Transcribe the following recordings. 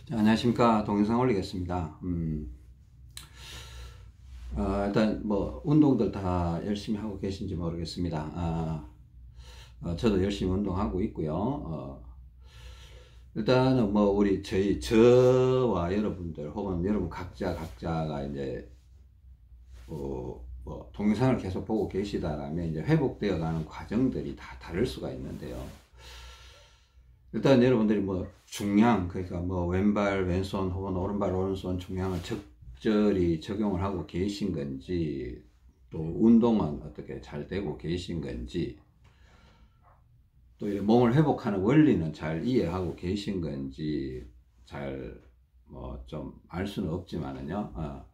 자, 안녕하십니까. 동영상 올리겠습니다. 일단 뭐 운동들 다 열심히 하고 계신지 모르겠습니다. 저도 열심히 운동하고 있고요. 일단은 뭐 우리 저와 여러분들 혹은 여러분 각자가 이제 뭐 동영상을 계속 보고 계시다라면 이제 회복되어 가는 과정들이 다 다를 수가 있는데요. 일단 여러분들이 뭐 중량, 그러니까 뭐 왼발 왼손 혹은 오른발 오른손 중량을 적절히 적용을 하고 계신 건지, 또 운동은 어떻게 잘 되고 계신 건지, 또 이 몸을 회복하는 원리는 잘 이해하고 계신 건지 잘 뭐 좀 알 수는 없지만은요.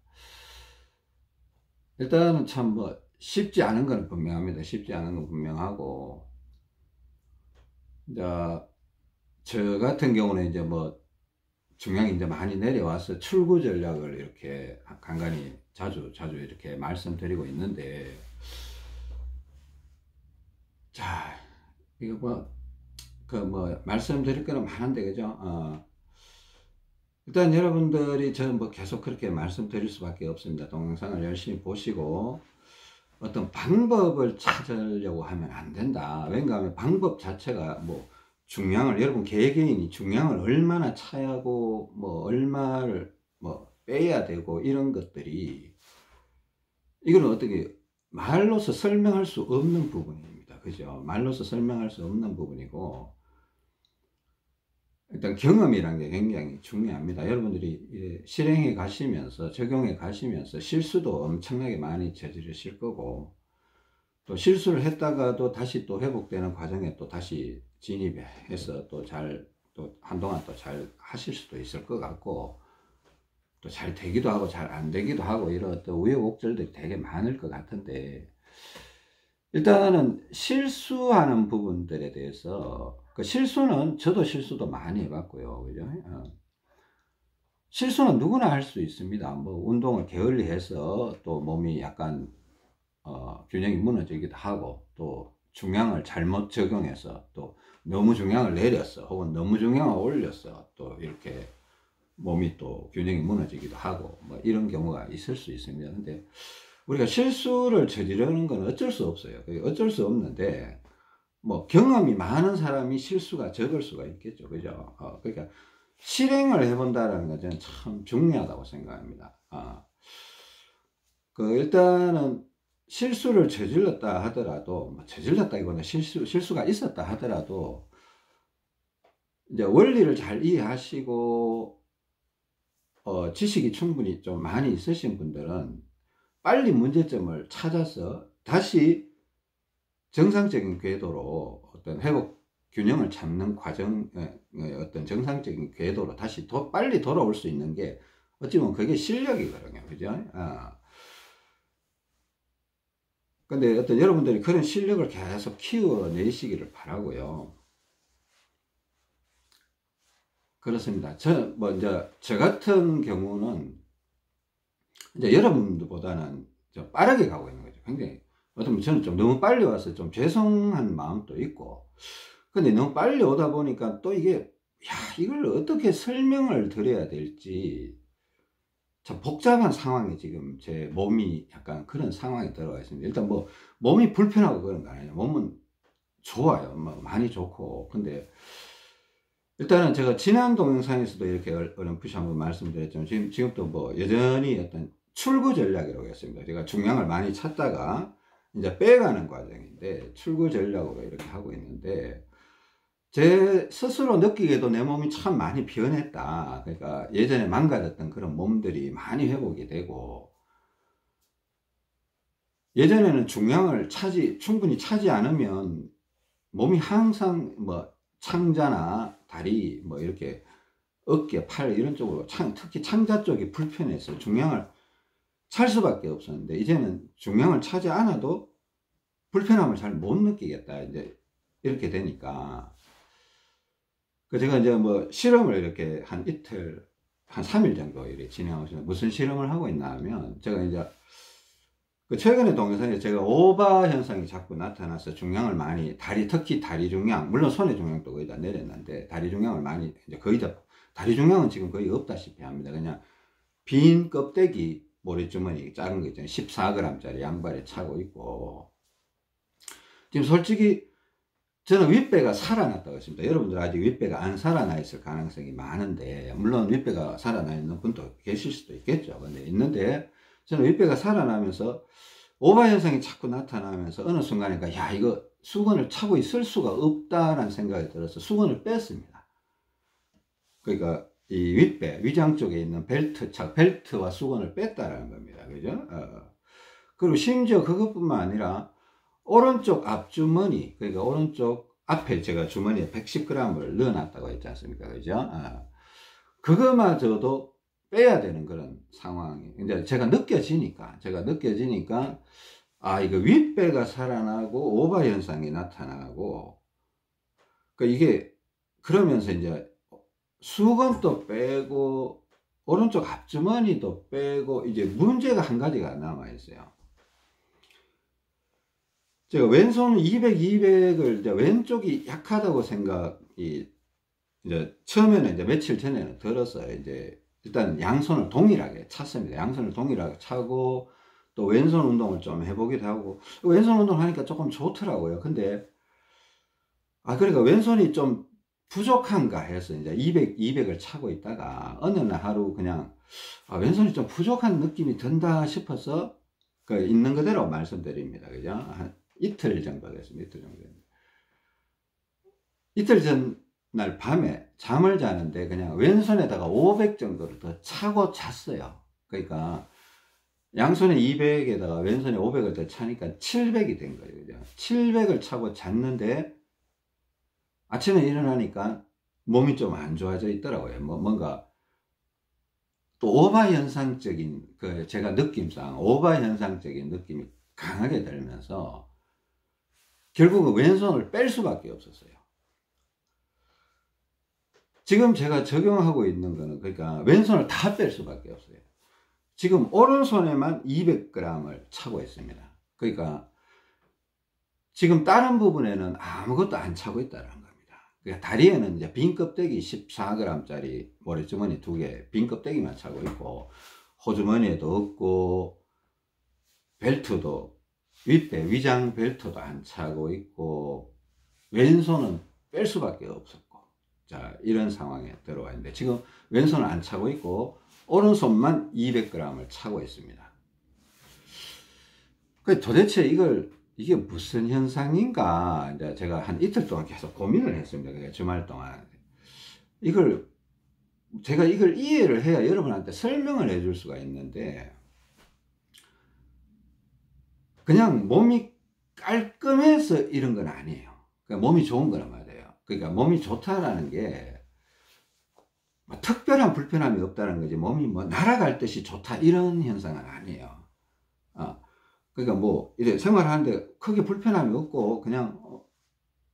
일단은 참 뭐 쉽지 않은 건 분명합니다. 쉽지 않은 건 분명하고, 이제 저 같은 경우는 이제 뭐 중량이 이제 많이 내려와서 출구 전략을 이렇게 간간히 자주 이렇게 말씀드리고 있는데, 자, 이거 뭐 말씀드릴 거는 많은데, 그죠? 일단 여러분들이 저는 뭐 계속 그렇게 말씀드릴 수밖에 없습니다. 동영상을 열심히 보시고 어떤 방법을 찾으려고 하면 안 된다. 왜냐하면 방법 자체가 뭐 중량을, 여러분 개개인이 중량을 얼마나 차야 하고 뭐 얼마를 뭐 빼야 되고 이런 것들이, 이거는 어떻게 말로서 설명할 수 없는 부분입니다. 그죠? 말로서 설명할 수 없는 부분이고, 일단 경험이라는 게 굉장히 중요합니다. 여러분들이 실행해 가시면서 적용해 가시면서 실수도 엄청나게 많이 저지르실 거고, 또 실수를 했다가도 다시 또 회복되는 과정에 또 다시 진입해서 또 한동안 또 잘 하실 수도 있을 것 같고, 또 잘 되기도 하고 잘 안 되기도 하고, 이런 또 우여곡절들이 되게 많을 것 같은데, 일단은 실수하는 부분들에 대해서, 그 실수는 저도 실수도 많이 해봤고요. 그죠? 실수는 누구나 할 수 있습니다. 뭐 운동을 게을리해서 또 몸이 약간 균형이 무너지기도 하고, 또 중량을 잘못 적용해서 또 너무 중량을 내렸어, 혹은 너무 중량을 올렸어, 또 이렇게 몸이 또 균형이 무너지기도 하고, 뭐 이런 경우가 있을 수 있습니다. 근데 우리가 실수를 저지르는 건 어쩔 수 없어요. 어쩔 수 없는데, 뭐 경험이 많은 사람이 실수가 적을 수가 있겠죠. 그죠? 그러니까 실행을 해본다는 건 저는 참 중요하다고 생각합니다. 일단은 실수를 저질렀다 하더라도, 뭐 저질렀다기보다 실수가 있었다 하더라도, 이제 원리를 잘 이해하시고 지식이 충분히 좀 많이 있으신 분들은 빨리 문제점을 찾아서 다시 정상적인 궤도로, 어떤 회복 균형을 잡는 과정, 어떤 정상적인 궤도로 다시 빨리 돌아올 수 있는 게 어찌 보면 그게 실력이거든요. 그죠? 근데 어떤 여러분들이 그런 실력을 계속 키워내시기를 바라고요. 그렇습니다. 이제 저 같은 경우는 이제 여러분들보다는 좀 빠르게 가고 있는 거죠. 굉장히 어쩌면 저는 좀 너무 빨리 와서 좀 죄송한 마음도 있고, 근데 너무 빨리 오다 보니까 또 이게, 이걸 어떻게 설명을 드려야 될지 참 복잡한 상황에 지금 제 몸이 약간 그런 상황에 들어가 있습니다. 일단 뭐 몸이 불편하고 그런 거 아니에요. 몸은 좋아요. 뭐 많이 좋고. 근데 일단은 제가 지난 동영상에서도 이렇게 어렴풋이 한번 말씀드렸지만, 지금도 뭐 여전히 어떤 출구 전략이라고 했습니다. 제가 중량을 많이 찾다가 이제 빼가는 과정인데, 출구 전략으로 이렇게 하고 있는데, 제 스스로 느끼기에도 내 몸이 참 많이 변했다. 그러니까 예전에 망가졌던 그런 몸들이 많이 회복이 되고, 예전에는 중량을 충분히 차지 않으면 몸이 항상 뭐 창자나 다리, 뭐 이렇게 어깨, 팔 이런 쪽으로, 특히 창자 쪽이 불편해서 중량을 찰 수밖에 없었는데, 이제는 중량을 차지 않아도 불편함을 잘 못 느끼겠다. 이제 이렇게 되니까, 제가 이제 뭐 실험을 이렇게 한 이틀, 한 3일 정도 이렇게 진행하고 있습니다. 무슨 실험을 하고 있나 하면, 제가 이제 최근에 동영상에 제가 오바 현상이 자꾸 나타나서 중량을 많이, 특히 다리 중량, 물론 손의 중량도 거의 다 내렸는데, 다리 중량을 많이, 이제 거의 다 다리 중량은 지금 거의 없다시피 합니다. 그냥 빈 껍데기 모래주머니 작은 거 있잖아요. 14g짜리 양발에 차고 있고, 지금 솔직히 저는 윗배가 살아났다고 했습니다. 여러분들 아직 윗배가 안 살아나 있을 가능성이 많은데, 물론 윗배가 살아나 있는 분도 계실 수도 있겠죠. 근데 있는데, 저는 윗배가 살아나면서 오바 현상이 자꾸 나타나면서 어느 순간에 야, 이거 수건을 차고 있을 수가 없다라는 생각이 들어서 수건을 뺐습니다. 그러니까 이 윗배, 위장 쪽에 있는 벨트와 수건을 뺐다라는 겁니다. 그죠? 그리고 심지어 그것뿐만 아니라 오른쪽 앞주머니, 그러니까 오른쪽 앞에 제가 주머니에 110g을 넣어놨다고 했지 않습니까? 그죠? 그거마저도 빼야 되는 그런 상황이, 이제 제가 느껴지니까, 이거 윗배가 살아나고 오바 현상이 나타나고, 이게, 그러면서 이제 수건도 빼고, 오른쪽 앞주머니도 빼고, 이제 문제가 한 가지가 남아있어요. 제가 왼손 200을 이제 왼쪽이 약하다고 생각이, 이제 처음에는 이제 며칠 전에는 들었어요. 이제 일단 양손을 동일하게 찼습니다. 양손을 동일하게 차고, 또 왼손 운동을 좀 해보기도 하고, 왼손 운동 하니까 조금 좋더라고요. 근데, 그러니까 왼손이 좀 부족한가 해서 이제 200을 차고 있다가, 어느 날 하루 그냥, 왼손이 좀 부족한 느낌이 든다 싶어서, 있는 그대로 말씀드립니다. 그죠? 한 이틀 정도 됐습니다. 이틀 전날 밤에 잠을 자는데 그냥 왼손에다가 500 정도를 더 차고 잤어요. 그러니까 양손에 200에다가 왼손에 500을 더 차니까 700이 된 거예요. 그죠? 700을 차고 잤는데 아침에 일어나니까 몸이 좀 안 좋아져 있더라고요. 뭔가 또 오바 현상적인, 제가 느낌상 오바 현상적인 느낌이 강하게 들면서 결국은 왼손을 뺄 수밖에 없었어요. 지금 제가 적용하고 있는 거는, 그러니까 왼손을 다 뺄 수밖에 없어요. 지금 오른손에만 200g을 차고 있습니다. 그러니까 지금 다른 부분에는 아무것도 안 차고 있다는 겁니다. 그러니까 다리에는 이제 빈 껍데기 14g짜리 모래주머니 2개 빈 껍데기만 차고 있고, 호주머니에도 없고, 벨트도 윗배 위장 벨트도 안 차고 있고, 왼손은 뺄 수밖에 없었고, 자, 이런 상황에 들어와 있는데, 지금 왼손은 안 차고 있고 오른손만 200g을 차고 있습니다. 도대체 이게 무슨 현상인가, 이제 제가 한 이틀 동안 계속 고민을 했습니다. 그러니까 주말 동안 제가 이걸 이해를 해야 여러분한테 설명을 해줄 수가 있는데, 그냥 몸이 깔끔해서 이런 건 아니에요. 그러니까 몸이 좋은 거란 말이에요. 그러니까 몸이 좋다라는 게 특별한 불편함이 없다는 거지, 몸이 날아갈 듯이 좋다 이런 현상은 아니에요. 그러니까 이래 생활하는데 크게 불편함이 없고, 그냥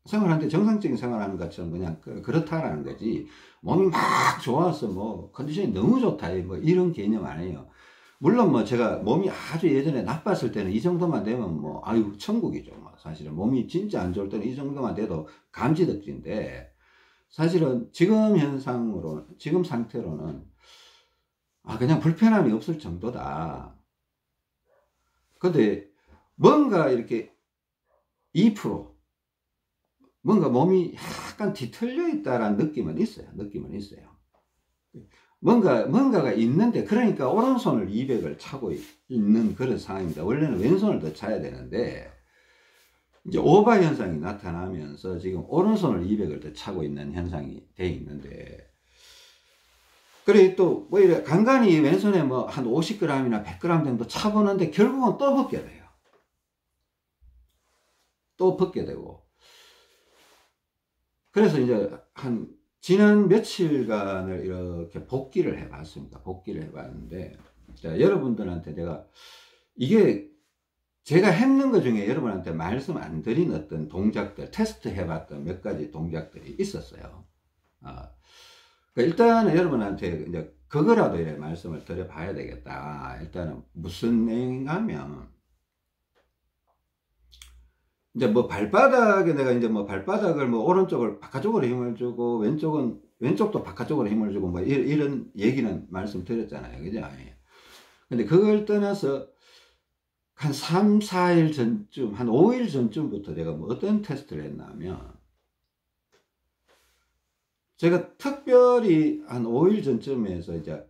생활하는데 정상적인 생활하는 것처럼 그냥 그렇다라는 거지, 몸이 막 좋아서 컨디션이 너무 좋다 이런 개념 아니에요. 물론 제가 몸이 아주 예전에 나빴을 때는 이 정도만 되면 아유 천국이죠. 사실은 몸이 진짜 안 좋을 때는 이 정도만 돼도 감지덕지인데, 사실은 지금 상태로는 그냥 불편함이 없을 정도다. 근데 뭔가 이렇게 2% 뭔가 몸이 약간 뒤틀려 있다라는 느낌은 있어요. 뭔가가 있는데, 그러니까 오른손을 200을 차고 있는 그런 상황입니다. 원래는 왼손을 더 차야 되는데, 이제 오바 현상이 나타나면서 지금 오른손을 200을 더 차고 있는 현상이 돼 있는데, 그래 또 이래 간간히 왼손에 한 50g이나 100g 정도 차보는데 결국은 또 벗게 돼요. 그래서 이제 지난 며칠간을 이렇게 복기를 해봤습니다. 자, 여러분들한테 제가 했는 것 중에 여러분한테 말씀 안 드린 어떤 동작들, 테스트 해봤던 몇 가지 동작들이 있었어요. 그러니까 일단은 여러분한테 이제 그거라도 말씀을 드려봐야 되겠다. 일단은 무슨 내용인가 하면, 이제 뭐 발바닥에 내가 이제 뭐 발바닥을 뭐 오른쪽을 바깥쪽으로 힘을 주고 왼쪽도 바깥쪽으로 힘을 주고 뭐 이런 얘기는 말씀드렸잖아요. 그죠? 예. 근데 그걸 떠나서 한 3, 4일 전쯤, 한 5일 전쯤부터 내가 뭐 어떤 테스트를 했냐면, 제가 특별히 한 5일 전쯤에서 이제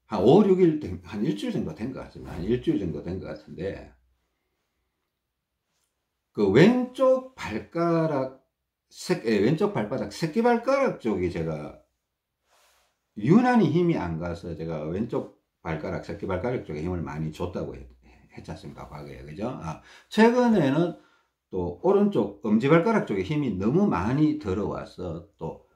한 5, 6일, 한 일주일 정도 된 것 같습니다. 한 일주일 정도 된 것 같은데, 그 왼쪽 발가락, 왼쪽 발바닥, 새끼발가락 쪽이 제가 유난히 힘이 안 가서 제가 왼쪽 발가락, 새끼발가락 쪽에 힘을 많이 줬다고 했지 않습니까? 과거에. 그죠? 최근에는 또 오른쪽 엄지발가락 쪽에 힘이 너무 많이 들어와서 또,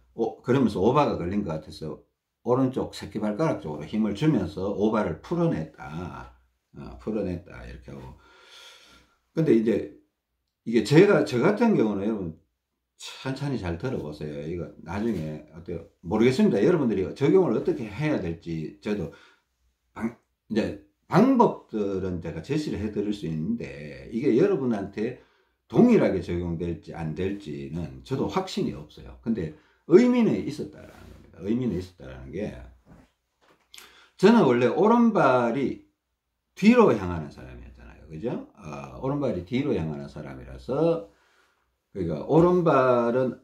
그러면서 오바가 걸린 것 같아서 오른쪽 새끼발가락 쪽으로 힘을 주면서 오바를 풀어냈다. 풀어냈다. 이렇게 하고. 근데 이제 이게 저 같은 경우는 여러분 천천히 잘 들어보세요. 이거 나중에 어때요? 모르겠습니다. 여러분들이 적용을 어떻게 해야 될지 저도 이제 방법들은 제가 제시를 해 드릴 수 있는데 이게 여러분한테 동일하게 적용될지 안 될지는 저도 확신이 없어요. 근데 의미는 있었다라는 겁니다. 의미는 있었다라는 게, 저는 원래 오른발이 뒤로 향하는 사람이었잖아요. 그죠? 오른발이 뒤로 향하는 사람이라서, 그러니까 오른발은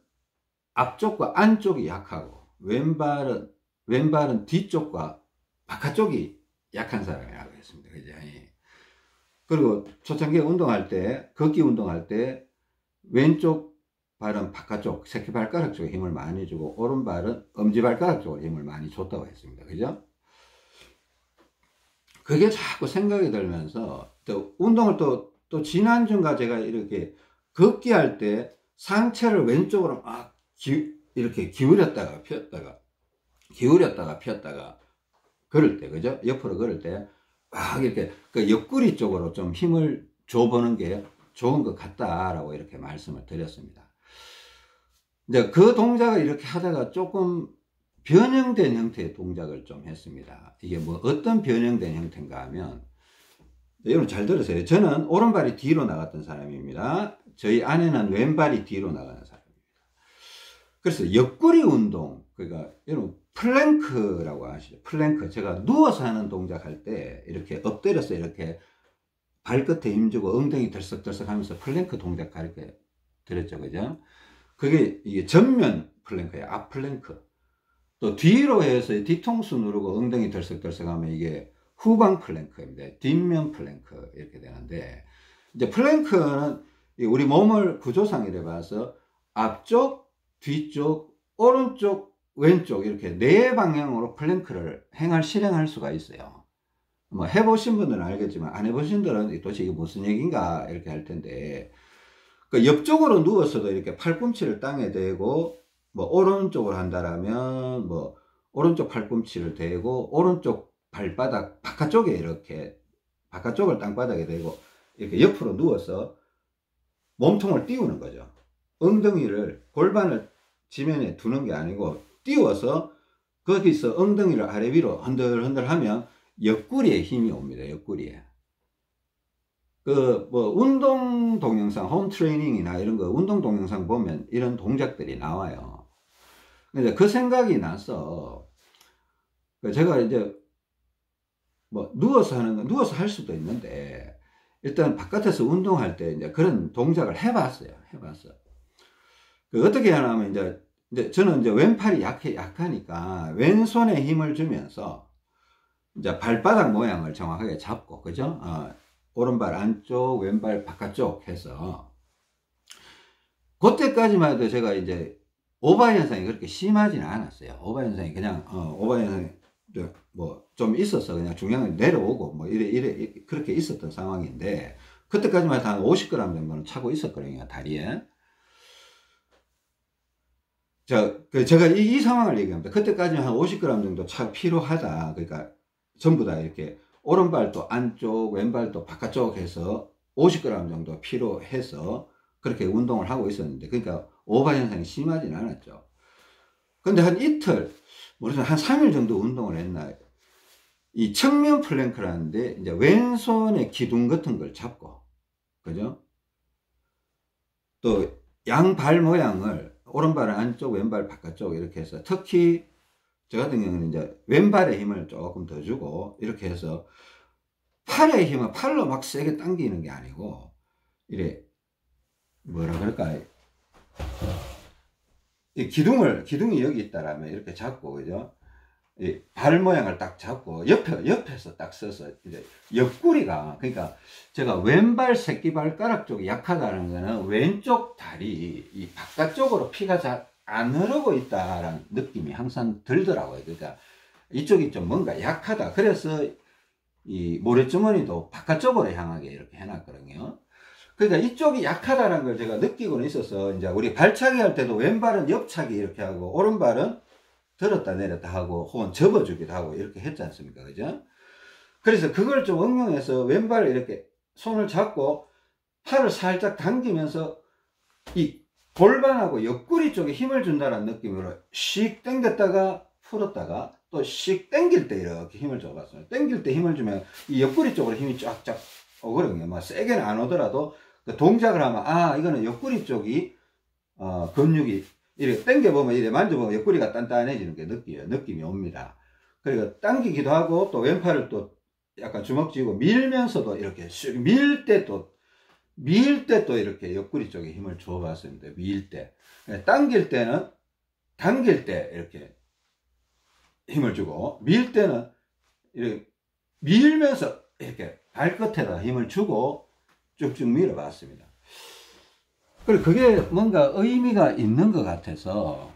앞쪽과 안쪽이 약하고 왼발은 뒤쪽과 바깥쪽이 약한 사람이라고 했습니다. 그죠? 그리고 초창기에 운동할 때, 걷기 운동할 때 왼쪽 발은 바깥쪽 새끼발가락 쪽에 힘을 많이 주고 오른발은 엄지발가락 쪽으로 힘을 많이 줬다고 했습니다. 그죠? 그게 자꾸 생각이 들면서 또 운동을 또 지난주인가 제가 이렇게 걷기 할 때 상체를 왼쪽으로 막 이렇게 기울였다가 폈다가 걸을 때, 그죠? 옆으로 걸을 때 막 이렇게 그 옆구리 쪽으로 좀 힘을 줘보는 게 좋은 것 같다라고 이렇게 말씀을 드렸습니다. 이제 그 동작을 이렇게 하다가 조금 변형된 형태의 동작을 좀 했습니다. 이게 뭐 어떤 변형된 형태인가 하면, 여러분 잘 들으세요. 저는 오른발이 뒤로 나갔던 사람입니다. 저희 아내는 왼발이 뒤로 나가는 사람입니다. 그래서 옆구리 운동, 그러니까 여러분 플랭크라고 아시죠? 플랭크. 제가 누워서 하는 동작 할 때 이렇게 엎드려서 이렇게 발끝에 힘주고 엉덩이 들썩들썩 하면서 플랭크 동작 가르쳐 드렸죠. 그죠? 그게 이게 전면 플랭크예요. 앞 플랭크. 또 뒤로 해서 뒤통수 누르고 엉덩이 들썩들썩 하면 이게 후방 플랭크입니다. 뒷면 플랭크 이렇게 되는데, 이제 플랭크는 우리 몸을 구조상 이래 봐서 앞쪽, 뒤쪽, 오른쪽, 왼쪽 이렇게 네 방향으로 플랭크를 실행할 수가 있어요. 뭐 해보신 분들은 알겠지만 안 해보신 분들은 도대체 이게 무슨 얘기인가 이렇게 할 텐데, 그 옆쪽으로 누워서도 이렇게 팔꿈치를 땅에 대고, 뭐 오른쪽으로 한다라면 뭐 오른쪽 팔꿈치를 대고 오른쪽 발바닥 바깥쪽에 이렇게 바깥쪽을 땅바닥에 대고 이렇게 옆으로 누워서 몸통을 띄우는 거죠. 엉덩이를, 골반을 지면에 두는 게 아니고 띄워서 거기서 엉덩이를 아래 위로 흔들흔들 하면 옆구리에 힘이 옵니다. 옆구리에. 그 뭐 운동 동영상, 홈 트레이닝이나 이런 거 운동 동영상 보면 이런 동작들이 나와요. 근데 그 생각이 나서 제가 이제 뭐 누워서 할 수도 있는데, 일단 바깥에서 운동할 때 이제 그런 동작을 해봤어요. 그 어떻게 하냐면 이제 저는 이제 왼팔이 약하니까 왼손에 힘을 주면서 이제 발바닥 모양을 정확하게 잡고, 그죠? 오른발 안쪽, 왼발 바깥쪽 해서, 그때까지만 해도 제가 이제 오바 현상이 그렇게 심하지는 않았어요. 오바 현상이 그냥, 오바 현상이 뭐 좀 있어서 그냥 중량을 내려오고 뭐 그렇게 있었던 상황인데, 그때까지만 해도 한 50g 정도는 차고 있었거든요, 다리에. 제가 이 상황을 얘기합니다. 그때까지는 한 50g 정도 필요하다. 그러니까 전부 다 이렇게 오른발도 안쪽, 왼발도 바깥쪽 해서 50g 정도 필요해서 그렇게 운동을 하고 있었는데, 그러니까 오바 현상이 심하진 않았죠. 근데 한 이틀, 모르겠어요. 한 3일 정도 운동을 했나, 이 측면 플랭크라는데, 이제 왼손의 기둥 같은 걸 잡고, 그죠? 또 양발 모양을 오른발은 안쪽, 왼발 바깥쪽 이렇게 해서 특히 저 같은 경우는 이제 왼발에 힘을 조금 더 주고 이렇게 해서 팔의 힘은 팔로 막 세게 당기는 게 아니고 이래 뭐라 그럴까 이 기둥이 여기 있다라면 이렇게 잡고 그죠? 이 발 모양을 딱 잡고 옆에서 딱 서서 이제 옆구리가 그러니까 제가 왼발 새끼발가락 쪽이 약하다는 거는 왼쪽 다리 이 바깥쪽으로 피가 잘 안 흐르고 있다라는 느낌이 항상 들더라고요. 그러니까 이쪽이 좀 뭔가 약하다. 그래서 이 모래주머니도 바깥쪽으로 향하게 이렇게 해놨거든요. 그러니까 이쪽이 약하다는 걸 제가 느끼고는 있어서 이제 우리 발차기 할 때도 왼발은 옆차기 이렇게 하고 오른발은 들었다 내렸다 하고 혹은 접어주기도 하고 이렇게 했지 않습니까? 그죠? 그래서 그걸 좀 응용해서 왼발을 이렇게 손을 잡고 팔을 살짝 당기면서 이 골반하고 옆구리 쪽에 힘을 준다는 느낌으로 씩 당겼다가 풀었다가 또 씩 당길 때 이렇게 힘을 줘봤어요. 당길 때 힘을 주면 이 옆구리 쪽으로 힘이 쫙쫙 오거든요. 뭐 세게는 안 오더라도 그 동작을 하면 아 이거는 옆구리 쪽이 근육이 이렇게 당겨보면 이렇게 만져보면 옆구리가 단단해지는 게 느낌이 옵니다. 그러니까 당기기도 하고 또 왼팔을 또 약간 주먹 쥐고 밀면서도 이렇게 밀 때 또 이렇게 옆구리 쪽에 힘을 줘봤습니다. 밀 때. 당길 때는 당길 때 이렇게 힘을 주고 밀 때는 이렇게 밀면서 이렇게 발끝에다 힘을 주고 쭉쭉 밀어봤습니다. 그리고 그게 뭔가 의미가 있는 것 같아서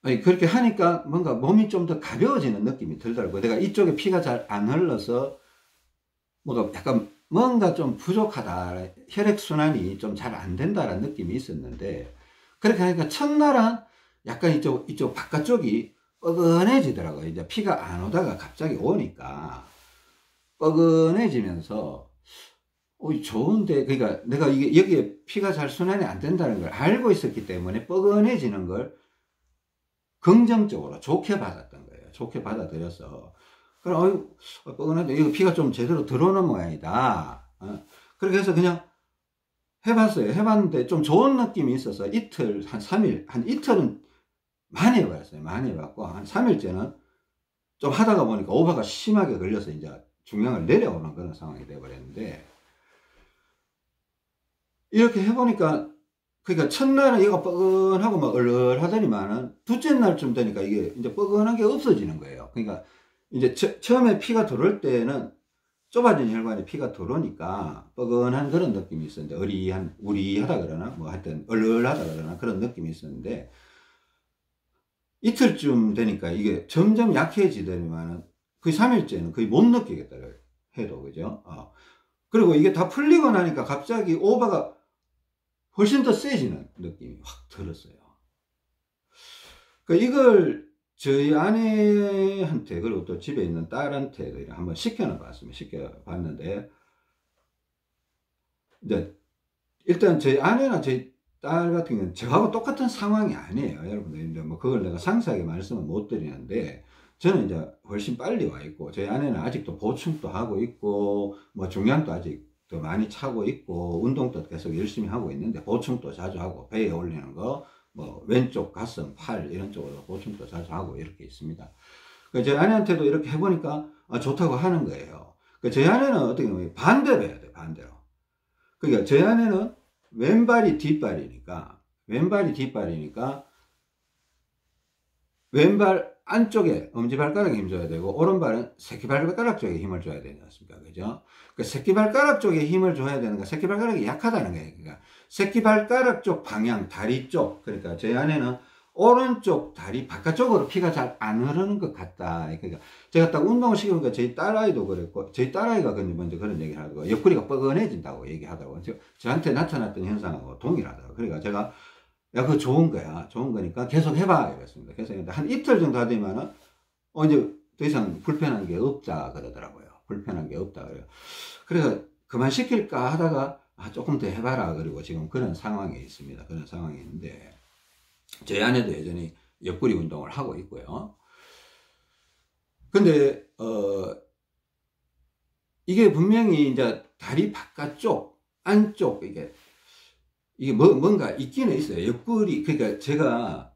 그렇게 하니까 뭔가 몸이 좀 더 가벼워지는 느낌이 들더라고요. 내가 이쪽에 피가 잘 안 흘러서 뭔가 약간 뭔가 좀 부족하다, 혈액순환이 좀 잘 안 된다라는 느낌이 있었는데 그렇게 하니까 첫날은 약간 이쪽 바깥쪽이 뻐근해지더라고요. 이제 피가 안 오다가 갑자기 오니까 뻐근해지면서 좋은데 그러니까 내가 이게 여기에 피가 잘 순환이 안 된다는 걸 알고 있었기 때문에 뻐근해지는 걸 긍정적으로 좋게 받았던 거예요. 좋게 받아들여서 그럼 뻐근한데 이거 피가 좀 제대로 들어오는 모양이다. 그렇게 해서 그냥 해봤어요. 해봤는데 좀 좋은 느낌이 있어서 이틀 한 3일 한 이틀은 많이 해봤어요. 많이 해봤고 한 3일째는 좀 하다가 보니까 오버가 심하게 걸려서 이제 중량을 내려오는 그런 상황이 돼버렸는데 이렇게 해보니까 그러니까 첫날은 이거 뻐근하고 막 얼얼하더니만은 둘째 날쯤 되니까 이게 이제 뻐근한 게 없어지는 거예요. 그러니까 이제 처음에 피가 들어올 때는 좁아진 혈관에 피가 들어오니까 뻐근한 그런 느낌이 있었는데 우리하다 그러나 뭐 하여튼 얼얼하다 그러나 그런 느낌이 있었는데 이틀쯤 되니까 이게 점점 약해지더니만은 그 3일째는 거의 못 느끼겠다 해도 그죠? 그리고 이게 다 풀리고 나니까 갑자기 오버가 훨씬 더 세지는 느낌이 확 들었어요. 이걸 저희 아내한테 그리고 또 집에 있는 딸한테도 한번 시켜봤는데 이제 일단 저희 아내나 저희 딸 같은 경우는 저하고 똑같은 상황이 아니에요. 여러분들 이제 뭐 그걸 내가 상세하게 말씀을 못 드리는데 저는 이제 훨씬 빨리 와 있고 저희 아내는 아직도 보충도 하고 있고 뭐 중량도 아직 더 많이 차고 있고 운동도 계속 열심히 하고 있는데 보충도 자주 하고 배에 올리는 거 뭐 왼쪽 가슴 팔 이런 쪽으로 보충도 자주 하고 이렇게 있습니다. 저희 아내한테도 이렇게 해보니까 좋다고 하는 거예요. 저희 아내는 어떻게 보면 반대로 해야 돼요. 반대로. 그러니까 저희 아내는 왼발이 뒷발이니까 왼발 안쪽에 엄지발가락에 힘줘야 되고 오른발은 새끼발가락 쪽에 힘을 줘야 되지 않습니까? 그죠? 그 새끼발가락 쪽에 힘을 줘야 되는 거 새끼발가락이 약하다는 거예요. 그러니까 새끼발가락 쪽 방향 다리 쪽 그러니까 제 안에는 오른쪽 다리 바깥쪽으로 피가 잘 안 흐르는 것 같다. 그러니까 제가 딱 운동을 시키니까 저희 딸아이도 그랬고 저희 딸아이가 먼저 그런 얘기를 하더라고요. 옆구리가 뻐근해진다고 얘기하더라고요. 저한테 나타났던 현상하고 동일하더라고요. 그러니까 제가 야, 그거 좋은 거야. 좋은 거니까 계속 해봐. 이랬습니다. 계속 했는데, 한 이틀 정도 하더니만은, 이제 더 이상 불편한 게 없다. 그러더라고요. 불편한 게 없다. 그래요. 그래서 그만 시킬까 하다가, 조금 더 해봐라. 그리고 지금 그런 상황에 있습니다. 그런 상황이 있는데, 저희 아내도 여전히 옆구리 운동을 하고 있고요. 근데, 이게 분명히 이제 다리 바깥쪽, 안쪽, 이게 이게 뭔가 있기는 있어요. 옆구리, 그러니까 제가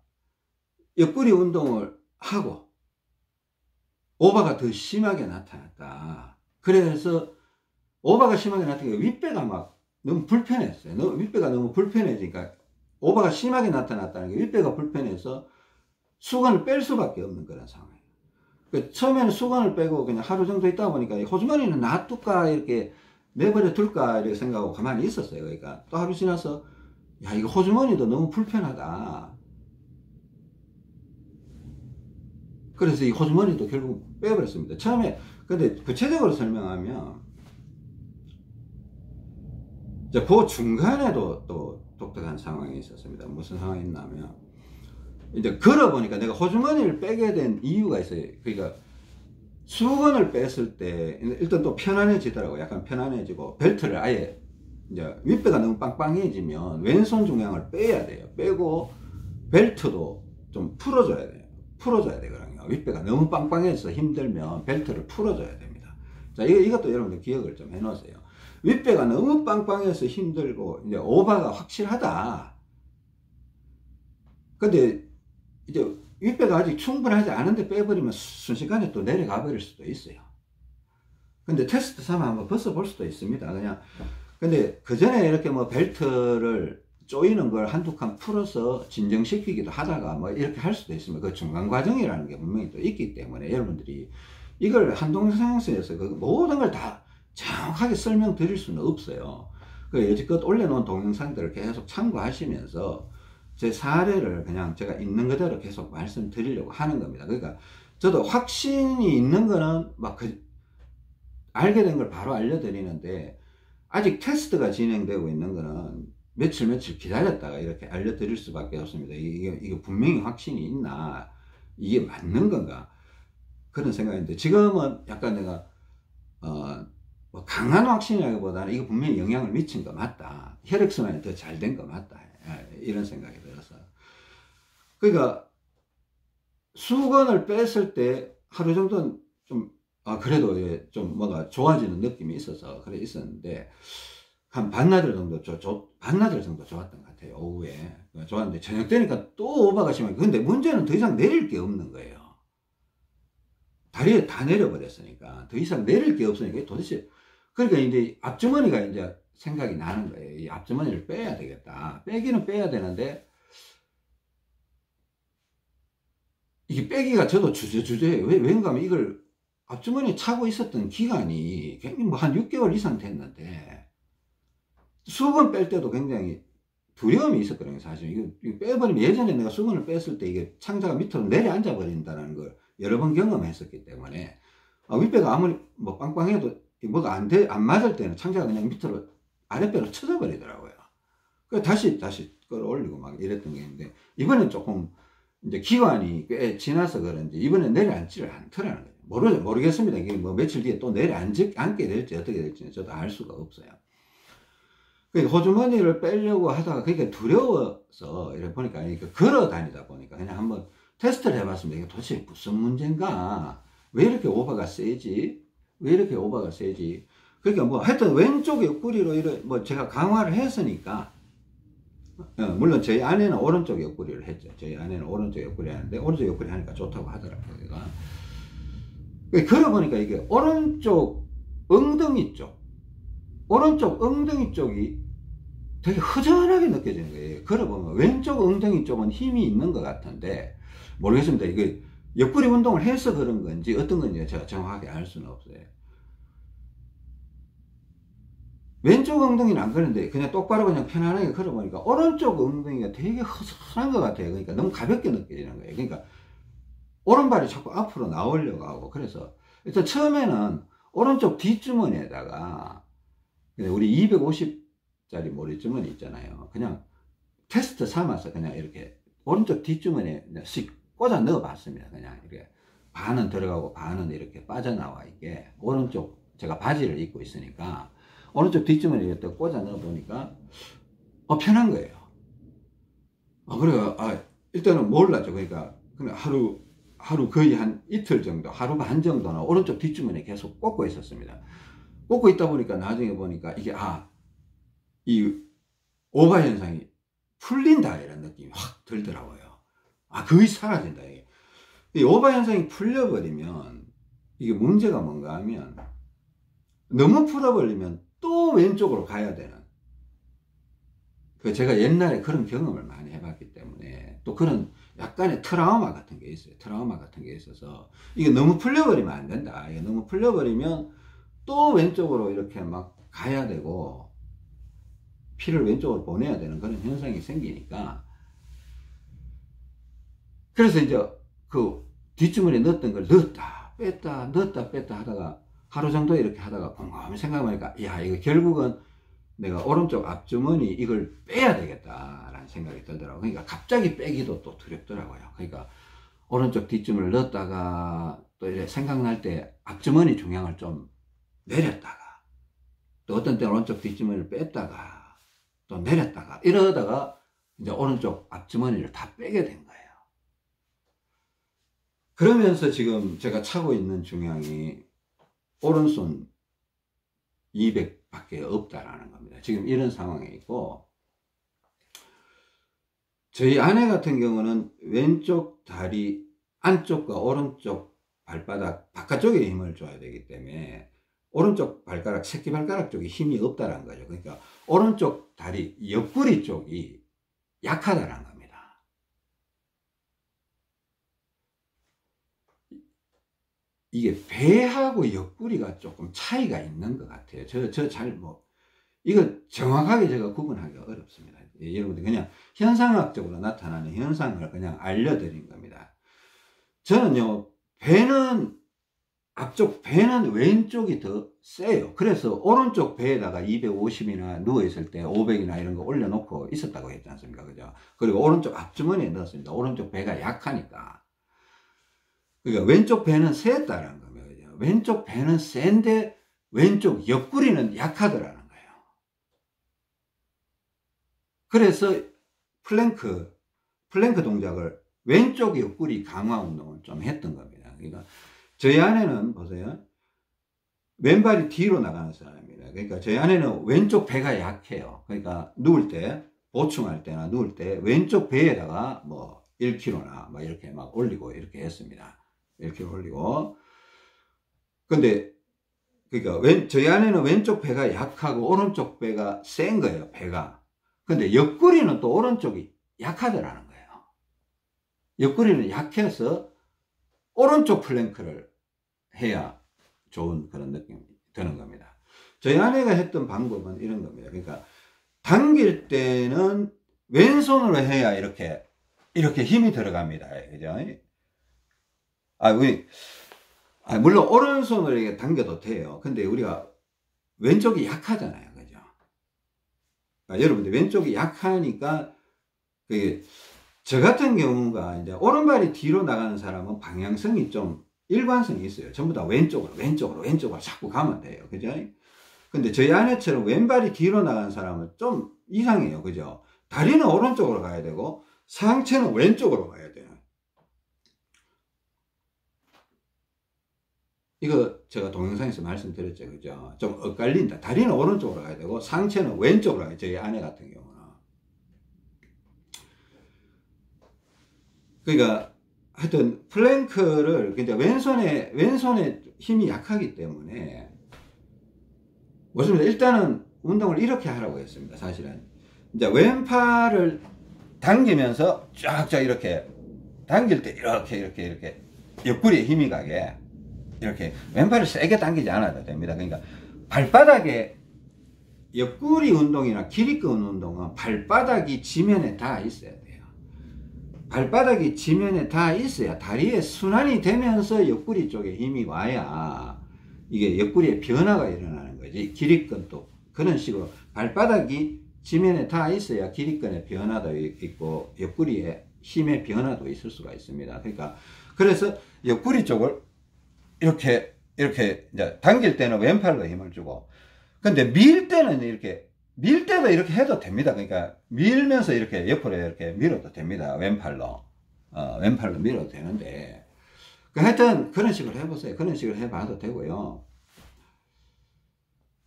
옆구리 운동을 하고 오바가 더 심하게 나타났다. 그래서 오바가 심하게 나타나니까 윗배가 막 너무 불편했어요. 윗배가 너무 불편해지니까 오바가 심하게 나타났다는 게 윗배가 불편해서 수건을 뺄 수밖에 없는 그런 상황이에요. 처음에는 수건을 빼고 그냥 하루 정도 있다 보니까 호주머니는 놔둘까 이렇게 내버려 둘까 이렇게 생각하고 가만히 있었어요. 그러니까 또 하루 지나서 야, 이거 호주머니도 너무 불편하다. 그래서 이 호주머니도 결국 빼버렸습니다. 처음에, 근데 구체적으로 설명하면, 이제 그 중간에도 또 독특한 상황이 있었습니다. 무슨 상황이 있냐면, 이제 걸어보니까 내가 호주머니를 빼게 된 이유가 있어요. 그러니까 수건을 뺐을 때, 일단 또 편안해지더라고요. 약간 편안해지고, 벨트를 아예, 이제 윗배가 너무 빵빵해지면 왼손 중량을 빼야 돼요. 빼고, 벨트도 좀 풀어줘야 돼요. 풀어줘야 되거든요. 윗배가 너무 빵빵해서 힘들면 벨트를 풀어줘야 됩니다. 자, 이것도 여러분들 기억을 좀 해놓으세요. 윗배가 너무 빵빵해서 힘들고, 이제 오바가 확실하다. 근데, 이제 윗배가 아직 충분하지 않은데 빼버리면 순식간에 또 내려가 버릴 수도 있어요. 근데 테스트 삼아 한번 벗어볼 수도 있습니다. 그냥, 근데 그 전에 이렇게 뭐 벨트를 조이는 걸 한두 칸 풀어서 진정시키기도 하다가 뭐 이렇게 할 수도 있습니다. 그 중간 과정이라는 게 분명히 또 있기 때문에 여러분들이 이걸 한 동영상에서 그 모든 걸 다 정확하게 설명드릴 수는 없어요. 그 여지껏 올려놓은 동영상들을 계속 참고하시면서 제 사례를 그냥 제가 있는 그대로 계속 말씀드리려고 하는 겁니다. 그러니까 저도 확신이 있는 거는 막 알게 된 걸 바로 알려드리는데 아직 테스트가 진행되고 있는 거는 며칠 기다렸다가 이렇게 알려드릴 수밖에 없습니다. 이게 분명히 확신이 있나, 이게 맞는 건가, 그런 생각인데, 지금은 약간 내가, 뭐 강한 확신이라기보다는 이거 분명히 영향을 미친 거 맞다. 혈액순환이 더 잘 된 거 맞다. 이런 생각이 들어서. 그러니까, 수건을 뺐을 때 하루 정도는 좀, 그래도 좀 뭔가 좋아지는 느낌이 있어서, 그래 있었는데, 한 반나절 정도 좋았던 것 같아요. 오후에 좋았는데 저녁 되니까 또 오바가 심하게. 근데 문제는 더 이상 내릴 게 없는 거예요. 다리에 다 내려버렸으니까 더 이상 내릴 게 없으니까 도대체, 그러니까 이제 앞주머니가 이제 생각이 나는 거예요. 이 앞주머니를 빼야 되겠다. 빼기는 빼야 되는데 이게 빼기가 저도 주저주저해요. 왜인가 하면 이걸 앞주머니에 차고 있었던 기간이 굉장히 뭐 한 6개월 이상 됐는데 수건 뺄 때도 굉장히 두려움이 있었거든요. 사실 이거 빼버리면, 예전에 내가 수건을 뺐을 때 이게 창자가 밑으로 내려앉아 버린다는 걸 여러 번 경험했었기 때문에 윗배가 아무리 뭐 빵빵해도 뭐가 안 맞을 때는 창자가 그냥 밑으로 아랫배로 쳐져 버리더라고요. 그래서 다시 끌어올리고 막 이랬던 게 있는데, 이번엔 조금 이제 기간이 꽤 지나서 그런지 이번엔 내려앉지를 않더라는 거예요. 모르겠습니다. 이게 뭐 며칠 뒤에 또 내려앉게 될지 어떻게 될지는 저도 알 수가 없어요. 호주머니를 빼려고 하다가 그게 두려워서 이렇게 보니까 걸어 다니다 보니까 그냥 한번 테스트를 해봤습니다. 이게 도대체 무슨 문제인가? 왜 이렇게 오바가 세지? 왜 이렇게 오바가 세지? 그러니까 뭐 하여튼 왼쪽 옆구리로 이렇게 뭐 제가 강화를 했으니까, 물론 저희 아내는 오른쪽 옆구리를 했죠. 저희 아내는 오른쪽 옆구리 하는데 오른쪽 옆구리 하니까 좋다고 하더라고요. 걸어보니까 이게 오른쪽 엉덩이 쪽이 되게 허전하게 느껴지는 거예요. 걸어보면 왼쪽 엉덩이 쪽은 힘이 있는 것 같은데 모르겠습니다. 이게 옆구리 운동을 해서 그런 건지 어떤 건지 제가 정확하게 알 수는 없어요. 왼쪽 엉덩이는 안 그런데 그냥 똑바로 그냥 편안하게 걸어보니까 오른쪽 엉덩이가 되게 허전한 것 같아요. 그러니까 너무 가볍게 느껴지는 거예요. 그러니까 오른발이 자꾸 앞으로 나오려고 하고, 그래서 일단 처음에는 오른쪽 뒷주머니에다가 우리 250짜리 모래주머니 있잖아요. 그냥 테스트 삼아서 그냥 이렇게 오른쪽 뒷주머니에 씩 꽂아 넣어 봤습니다. 그냥 이렇게 반은 들어가고 반은 이렇게 빠져나와 있게. 오른쪽, 제가 바지를 입고 있으니까 오른쪽 뒷주머니에 또 꽂아 넣어 보니까 편한 거예요. 그래요. 일단은 몰랐죠. 그러니까 그냥 하루 거의 한 이틀 정도, 하루 반 정도는 오른쪽 뒷주머니에 계속 꽂고 있었습니다. 꽂고 있다 보니까 나중에 보니까 이게 이 오바 현상이 풀린다 이런 느낌이 확 들더라고요. 거의 사라진다. 이게. 이 오바 현상이 풀려버리면 이게 문제가 뭔가 하면 너무 풀어버리면 또 왼쪽으로 가야 되는, 제가 옛날에 그런 경험을 많이 해봤기 때문에 또 그런 약간의 트라우마 같은 게 있어요. 트라우마 같은 게 있어서 이게 너무 풀려버리면 안 된다. 이게 너무 풀려버리면 또 왼쪽으로 이렇게 막 가야 되고 피를 왼쪽으로 보내야 되는 그런 현상이 생기니까, 그래서 이제 그 뒷주머니에 넣었던 걸 넣었다 뺐다 넣었다 뺐다 하다가 하루 정도 이렇게 하다가 곰곰이 생각해보니까, 야, 이거 결국은 내가 오른쪽 앞주머니 이걸 빼야 되겠다라는 생각이 들더라고요. 그러니까 갑자기 빼기도 또 두렵더라고요. 그러니까 오른쪽 뒷주머니를 넣었다가 또 이렇게 생각날 때 앞주머니 중량을 좀 내렸다가, 또 어떤 때는 오른쪽 뒷주머니를 뺐다가 또 내렸다가 이러다가 이제 오른쪽 앞주머니를 다 빼게 된 거예요. 그러면서 지금 제가 차고 있는 중량이 오른손 200 밖에 없다라는 겁니다. 지금 이런 상황에 있고, 저희 아내 같은 경우는 왼쪽 다리 안쪽과 오른쪽 발바닥 바깥쪽에 힘을 줘야 되기 때문에 오른쪽 발가락, 새끼발가락 쪽에 힘이 없다라는 거죠. 그러니까 오른쪽 다리 옆구리 쪽이 약하다라는 겁니다. 이게 배하고 옆구리가 조금 차이가 있는 것 같아요. 이거 정확하게 제가 구분하기가 어렵습니다. 여러분들 그냥 현상학적으로 나타나는 현상을 그냥 알려드린 겁니다. 저는요, 앞쪽 배는 왼쪽이 더 세요. 그래서 오른쪽 배에다가 250이나 누워있을 때 500이나 이런 거 올려놓고 있었다고 했지 않습니까? 그죠? 그리고 오른쪽 앞주머니에 넣었습니다. 오른쪽 배가 약하니까. 그러니까 왼쪽 배는 셌다라는 겁니다. 그죠? 왼쪽 배는 센데 왼쪽 옆구리는 약하더라는 거예요. 그래서 플랭크 동작을 왼쪽 옆구리 강화 운동을 좀 했던 겁니다. 그러니까 저희 아내는 보세요. 왼발이 뒤로 나가는 사람입니다. 그러니까 저희 아내는 왼쪽 배가 약해요. 그러니까 누울 때, 보충할 때나 누울 때 왼쪽 배에다가 뭐 1kg나 막 이렇게 막 올리고 이렇게 했습니다. 이렇게 올리고. 근데 그러니까 저희 아내는 왼쪽 배가 약하고 오른쪽 배가 센 거예요, 배가. 근데 옆구리는 또 오른쪽이 약하더라는 거예요. 옆구리는 약해서 오른쪽 플랭크를 해야 좋은 그런 느낌이 드는 겁니다. 저희 아내가 했던 방법은 이런 겁니다. 그러니까 당길 때는 왼손으로 해야 이렇게 힘이 들어갑니다. 그죠? 물론 오른손으로 이렇게 당겨도 돼요. 근데 우리가 왼쪽이 약하잖아요. 그죠? 그러니까 여러분들 왼쪽이 약하니까 저 같은 경우가 이제 오른발이 뒤로 나가는 사람은 방향성이 좀 일관성이 있어요. 전부 다 왼쪽으로 자꾸 가면 돼요. 그죠? 근데 저희 아내처럼 왼발이 뒤로 나가는 사람은 좀 이상해요. 그죠? 다리는 오른쪽으로 가야 되고 상체는 왼쪽으로 가야 돼요. 이거 제가 동영상에서 말씀드렸죠. 그죠? 좀 엇갈린다. 다리는 오른쪽으로 가야 되고 상체는 왼쪽으로 가요. 저희 아내 같은 경우는. 그러니까 하여튼 플랭크를 근데 왼손에 힘이 약하기 때문에 뭐습니다. 일단은 운동을 이렇게 하라고 했습니다. 사실은 이제 왼팔을 당기면서 쫙쫙 이렇게 당길 때 이렇게 옆구리에 힘이 가게 이렇게 왼팔을 세게 당기지 않아도 됩니다. 그러니까 발바닥에 옆구리 운동이나 기립근 운동은 발바닥이 지면에 다 있어야 돼요. 발바닥이 지면에 다 있어야 다리에 순환이 되면서 옆구리 쪽에 힘이 와야 이게 옆구리에 변화가 일어나는 거지. 기립근도 그런 식으로 발바닥이 지면에 다 있어야 기립근의 변화도 있고 옆구리에 힘의 변화도 있을 수가 있습니다. 그러니까 그래서 옆구리 쪽을 이렇게 이제 당길 때는 왼팔로 힘을 주고, 근데 밀 때는 밀 때도 이렇게 해도 됩니다. 그러니까 밀면서 이렇게 옆으로 이렇게 밀어도 됩니다. 왼팔로 밀어도 되는데, 하여튼 그런 식으로 해보세요. 그런 식으로 해봐도 되고요.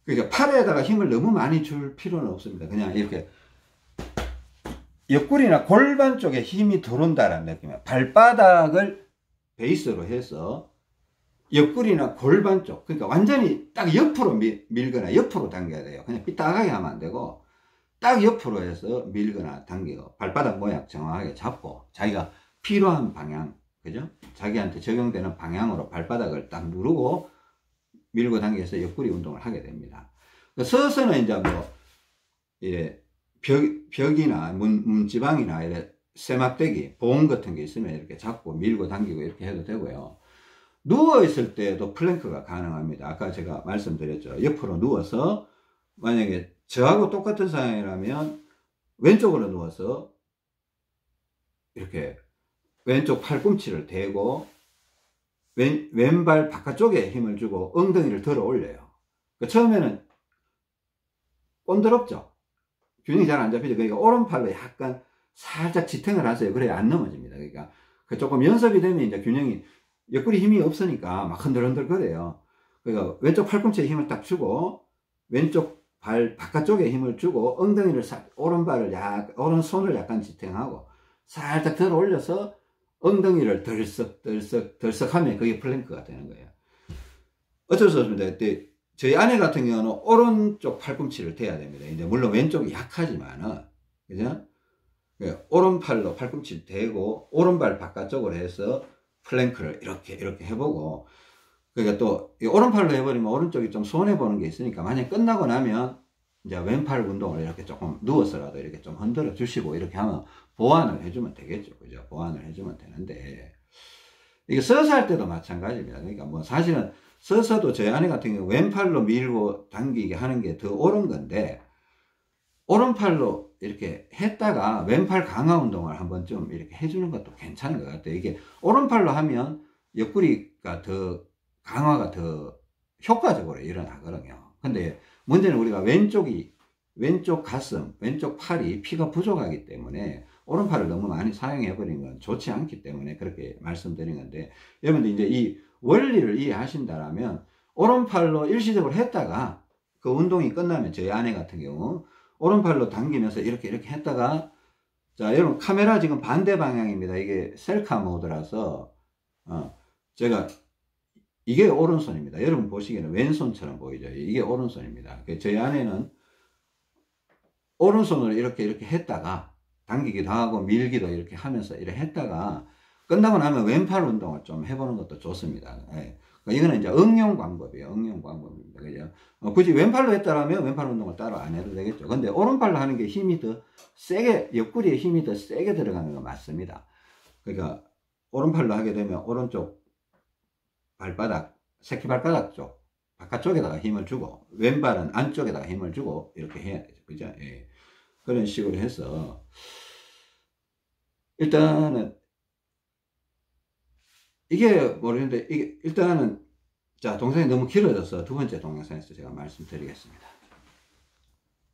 그러니까 팔에다가 힘을 너무 많이 줄 필요는 없습니다. 그냥 이렇게 옆구리나 골반 쪽에 힘이 들어온다라는 느낌이에요. 발바닥을 베이스로 해서 옆구리나 골반 쪽, 그러니까 완전히 딱 옆으로 밀거나 옆으로 당겨야 돼요. 그냥 삐딱하게 하면 안 되고 딱 옆으로 해서 밀거나 당기고 발바닥 모양 정확하게 잡고 자기가 필요한 방향, 그죠? 자기한테 적용되는 방향으로 발바닥을 딱 누르고 밀고 당겨서 옆구리 운동을 하게 됩니다. 서서는 이제 뭐 이래 벽이나 문지방이나 이래 세막대기, 보온 같은 게 있으면 이렇게 잡고 밀고 당기고 이렇게 해도 되고요. 누워있을 때도 플랭크가 가능합니다. 아까 제가 말씀드렸죠. 옆으로 누워서 만약에 저하고 똑같은 상황이라면 왼쪽으로 누워서 이렇게 왼쪽 팔꿈치를 대고 왼발 바깥쪽에 힘을 주고 엉덩이를 들어 올려요. 그러니까 처음에는 꼰드럽죠. 균형이 잘 안 잡히죠. 그러니까 오른팔로 약간 살짝 지탱을 하세요. 그래야 안 넘어집니다. 그러니까 조금 연습이 되면 이제 균형이, 옆구리 힘이 없으니까 막 흔들흔들 거려요. 그러니까 왼쪽 팔꿈치에 힘을 딱 주고 왼쪽 발 바깥쪽에 힘을 주고 엉덩이를 오른발을 오른손을 약간 지탱하고 살짝 들어 올려서 엉덩이를 덜썩 하면 그게 플랭크가 되는 거예요. 어쩔 수 없습니다. 저희 아내 같은 경우는 오른쪽 팔꿈치를 대야 됩니다. 이제 물론 왼쪽이 약하지만은, 그죠? 오른팔로 팔꿈치를 대고 오른발 바깥쪽으로 해서 플랭크를 이렇게 해보고, 그러니까 또 오른팔로 해버리면 오른쪽이 좀 손해보는 게 있으니까 만약 끝나고 나면 이제 왼팔 운동을 이렇게 조금 누워서라도 이렇게 좀 흔들어 주시고 이렇게 하면 보완을 해주면 되겠죠. 그죠? 보완을 해주면 되는데, 이게 서서 할 때도 마찬가지입니다. 그러니까 뭐 사실은 서서도 저희 아내 같은 경우 왼팔로 밀고 당기게 하는 게 더 옳은 건데, 오른팔로 이렇게 했다가 왼팔 강화 운동을 한번 좀 이렇게 해주는 것도 괜찮은 것 같아요. 이게 오른팔로 하면 옆구리가 더 강화가 더 효과적으로 일어나거든요. 근데 문제는 우리가 왼쪽 가슴, 왼쪽 팔이 피가 부족하기 때문에 오른팔을 너무 많이 사용해 버리는 건 좋지 않기 때문에 그렇게 말씀드린 건데, 여러분들 이제 이 원리를 이해하신다라면 오른팔로 일시적으로 했다가 그 운동이 끝나면, 저희 아내 같은 경우 오른팔로 당기면서 이렇게 했다가, 자 여러분 카메라 지금 반대 방향입니다. 이게 셀카 모드라서 제가 이게 오른손입니다. 여러분 보시기에는 왼손처럼 보이죠. 이게 오른손입니다. 저희 아내는 오른손으로 이렇게 했다가 당기기도 하고 밀기도 이렇게 하면서 이렇게 했다가 끝나고 나면 왼팔 운동을 좀 해보는 것도 좋습니다. 예. 이거는 이제 응용 방법이에요. 응용 방법입니다. 그죠? 굳이 왼팔로 했다라면 왼팔 운동을 따로 안 해도 되겠죠. 근데 오른팔로 하는 게 힘이 더 세게, 옆구리에 힘이 더 세게 들어가는 건 맞습니다. 그러니까 오른팔로 하게 되면 오른쪽 발바닥, 새끼발바닥 쪽 바깥쪽에다가 힘을 주고 왼발은 안쪽에다가 힘을 주고 이렇게 해야 되죠. 그죠? 예. 그런 식으로 해서 일단은 이게 모르겠는데, 이게 일단은 자 동영상이 너무 길어져서 두 번째 동영상에서 제가 말씀드리겠습니다.